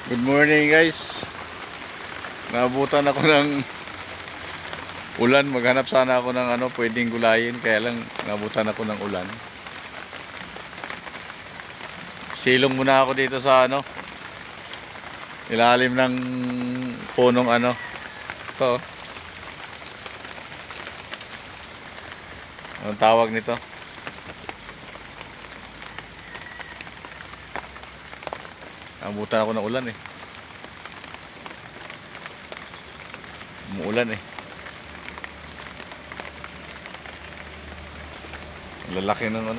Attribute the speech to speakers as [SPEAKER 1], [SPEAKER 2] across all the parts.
[SPEAKER 1] Good morning guys. Naabutan ako ng ulan. Maghanap sana ako ng pwedeng gulayin. Kaya lang naabutan ako ng ulan. Silong muna ako dito sa ilalim ng punong ito. Anong tawag nito? Naabutan ako ng ulan eh. Umuulan eh. Lalaki ng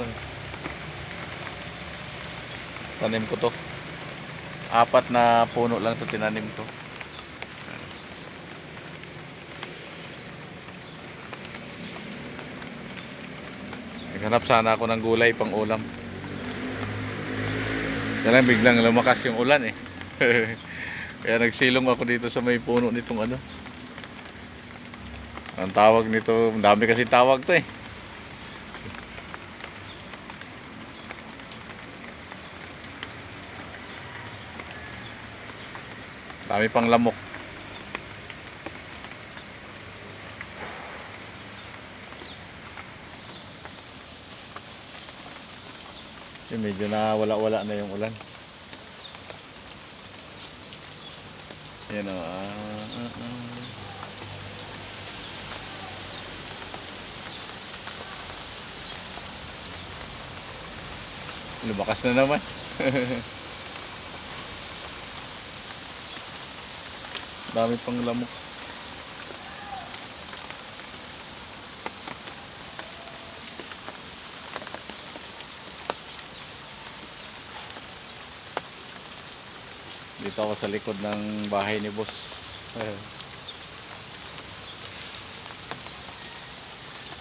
[SPEAKER 1] tanim ko to. 4 na puno lang to tinanim to. Naghanap sana ako ng gulay pang ulam. Kaya lang biglang lumakas yung ulan eh. Kaya nagsilong ako dito sa may puno nitong ang tawag nito, dami kasi tawag to eh. Dami pang lamok. Medyo na wala-wala na yung ulan. Yan o. Lumakas na naman. Dami pang lamok. Dito ako sa likod ng bahay ni boss.